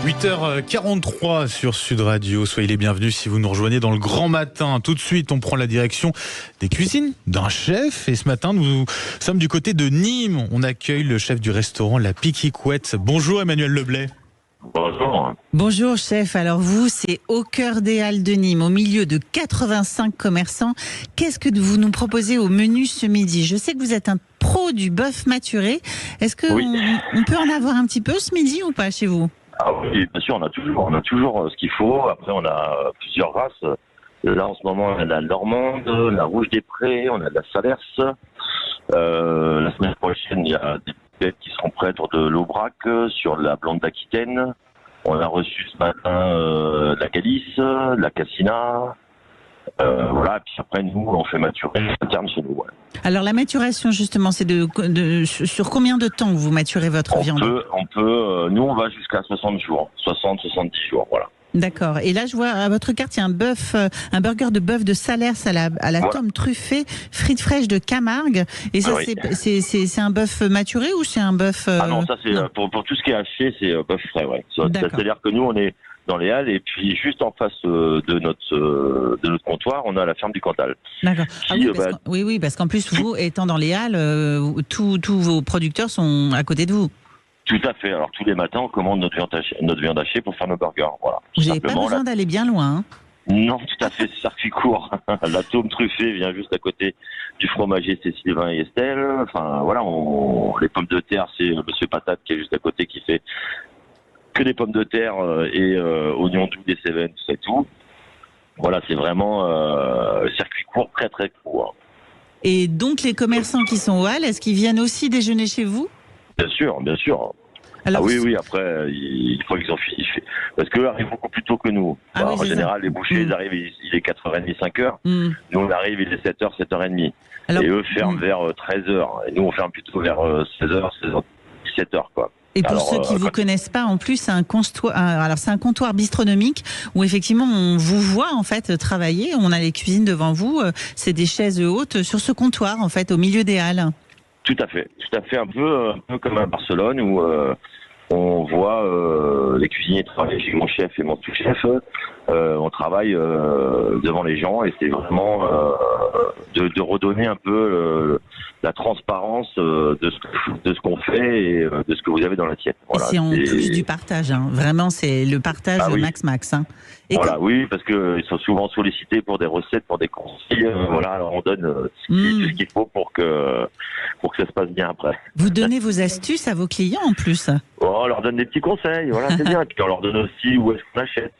8h43 sur Sud Radio. Soyez les bienvenus si vous nous rejoignez dans le grand matin. Tout de suite, on prend la direction des cuisines d'un chef. Et ce matin, nous sommes du côté de Nîmes. On accueille le chef du restaurant La Piquicouette. Bonjour Emmanuel Leblay. Bonjour. Bonjour chef, alors vous c'est au cœur des Halles de Nîmes, au milieu de 85 commerçants. Qu'est-ce que vous nous proposez au menu ce midi? Je sais que vous êtes un pro du bœuf maturé. Est-ce que on peut en avoir un petit peu ce midi ou pas chez vous? Ah oui, bien sûr, on a toujours ce qu'il faut. Après, on a plusieurs races. Là, en ce moment, on a la normande, la rouge des prés, on a de la salers. La semaine prochaine, il y a des bêtes qui seront prêtes de l'Aubrac, sur la blonde d'Aquitaine. On a reçu ce matin la Calice, la Cassina. Voilà, et puis après, nous, on fait maturer interne chez nous. Ouais. Alors, la maturation, justement, c'est sur combien de temps vous maturez votre viande? Nous, on va jusqu'à 60 jours, 70 jours, voilà. D'accord. Et là, je vois à votre carte, il y a un burger de bœuf de Salers à la tome truffée, frites fraîches de Camargue. Et ça, c'est un bœuf maturé ou c'est un bœuf Ah non, ça c'est pour tout ce qui est haché, c'est bœuf frais, ouais. C'est-à-dire que nous, on est dans les Halles et puis juste en face de notre comptoir, on a la ferme du Cantal. D'accord. Oui, parce qu'en plus, vous étant dans les Halles, tous vos producteurs sont à côté de vous. Tout à fait. Alors tous les matins, on commande notre viande hachée pour faire nos burgers. Voilà. Vous n'avez pas besoin d'aller bien loin. Hein. Non, tout à fait. C'est circuit court. La tome truffée vient juste à côté du fromager, c'est Sylvain et Estelle. Enfin voilà, les pommes de terre, c'est Monsieur Patate qui est juste à côté qui fait que des pommes de terre et oignons doux, des Cévennes, tout ça et tout. Voilà, c'est vraiment circuit court, très très court. Et donc les commerçants qui sont aux Halles, est-ce qu'ils viennent aussi déjeuner chez vous? Bien sûr. Alors, oui, après, il faut qu'ils en finissent. Parce qu'eux arrivent beaucoup plus tôt que nous. En général, les bouchers, ils arrivent, il est 4h30, 5h. Nous, on arrive, il est 7h, 7h30. Alors, et eux ferment vers 13h. Et nous, on ferme plutôt vers 16h, 17h, quoi. Et pour ceux qui ne vous connaissent pas, en plus, c'est un comptoir bistronomique où effectivement on vous voit en fait travailler. On a les cuisines devant vous. C'est des chaises hautes sur ce comptoir en fait, au milieu des Halles. Tout à fait, un peu comme à Barcelone où on voit les cuisiniers travailler chez mon chef et mon sous-chef. On travaille devant les gens et c'est vraiment de redonner un peu la transparence de ce qu'on fait et de ce que vous avez dans l'assiette. Voilà, et c'est en plus du partage, hein. Vraiment c'est le partage max. Hein. Et oui, parce qu'ils sont souvent sollicités pour des recettes, pour des conseils. Voilà, alors on donne ce qu'il faut pour que ça se passe bien après. Vous donnez vos astuces à vos clients en plus. On leur donne des petits conseils, voilà, c'est bien. Puis on leur donne aussi où est-ce qu'on achète.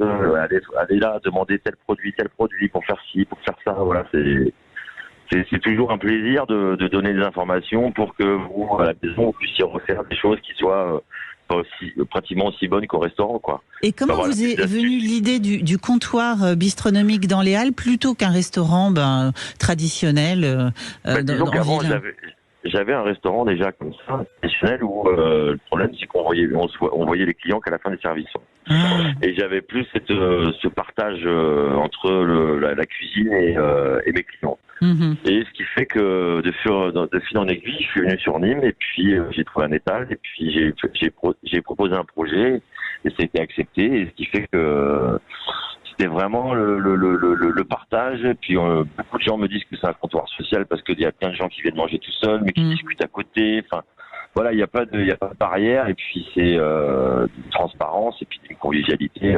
Allez là, demander tel produit pour faire ci, pour faire ça. Voilà, c'est toujours un plaisir de donner des informations pour que vous, à la maison, vous puissiez refaire des choses qui soient pratiquement aussi bonnes qu'au restaurant, quoi. Et comment vous est venue l'idée du comptoir bistronomique dans les Halles plutôt qu'un restaurant traditionnel disons qu'avant, j'avais un restaurant déjà comme ça, traditionnel, où le problème c'est qu'on voyait les clients qu'à la fin des services. Et j'avais plus ce partage entre la cuisine et mes clients. Et ce qui fait que de fil en aiguille, je suis venu sur Nîmes et puis j'ai trouvé un étal et puis j'ai proposé un projet et ça a été accepté. Et ce qui fait que c'était vraiment le partage. Et puis beaucoup de gens me disent que c'est un comptoir social parce qu'il y a plein de gens qui viennent manger tout seuls mais qui discutent à côté. Enfin, voilà, il n'y a pas de barrière et puis c'est une transparence et puis une convivialité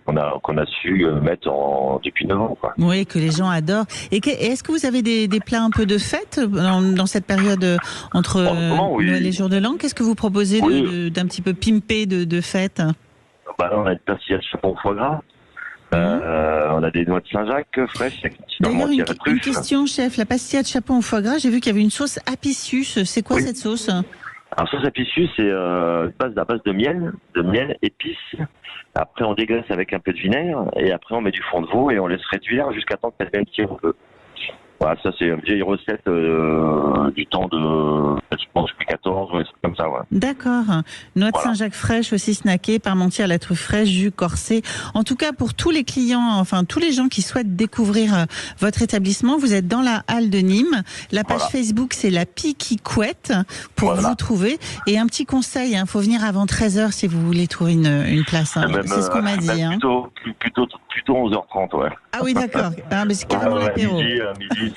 qu'on a su mettre depuis 9 ans, quoi. Oui, que les gens adorent. Et est-ce que vous avez des plats un peu de fête dans cette période entre Noël et Jour de l'An? Qu'est-ce que vous proposez d'un petit peu pimpé de fête? On a une pastillade chapon au foie gras. On a des noix de Saint-Jacques fraîches. D'ailleurs, une question, chef. La pastillade chapon au foie gras, j'ai vu qu'il y avait une sauce apicius. C'est quoi cette sauce? Alors, sauce apicius, c'est à base de miel, épices. Après, on déglace avec un peu de vinaigre et après, on met du fond de veau et on laisse réduire jusqu'à temps qu'elle devienne un petit peu. Voilà, ça c'est une vieille recette du temps de, je pense, Louis XIV, ouais, c'est comme ça, ouais. D'accord. Noix de Voilà. Saint-Jacques fraîche aussi snackée, parmentier à la truffe fraîche, jus corsé. En tout cas, pour tous les clients, enfin tous les gens qui souhaitent découvrir votre établissement, vous êtes dans la halle de Nîmes. La page Voilà. Facebook, c'est la Piquicouette pour Voilà. vous trouver. Et un petit conseil, faut venir avant 13h si vous voulez trouver une place. Même, C'est ce qu'on m'a dit. même plutôt 11h30, ouais. Ah oui, d'accord. Mais c'est carrément l'apéro. Midi,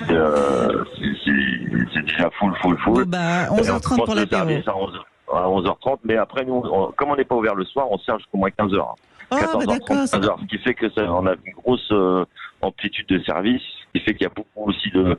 c'est déjà full. Bon, bah, 11h30 pour l'apéro. À 11h30, mais après, nous, comme on n'est pas ouvert le soir, on sert jusqu'au moins 15h. Oh, 14h30, d'accord. 15h, ce qui fait que on a une grosse amplitude de service, ce qui fait qu'il y a beaucoup aussi de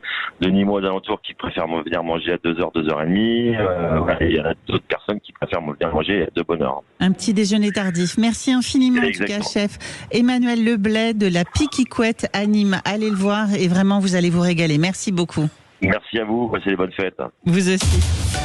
Nîmois d'alentour qui préfèrent venir manger à 2h, 2h30. Voilà, il y en a d'autres personnes qui préfèrent venir manger de bonne heure. Un petit déjeuner tardif. Merci infiniment, en tout cas, chef Emmanuel Leblay de la Piquicouette à Nîmes. Allez le voir et vraiment, vous allez vous régaler. Merci beaucoup. Merci à vous, passez les bonnes fêtes. Vous aussi.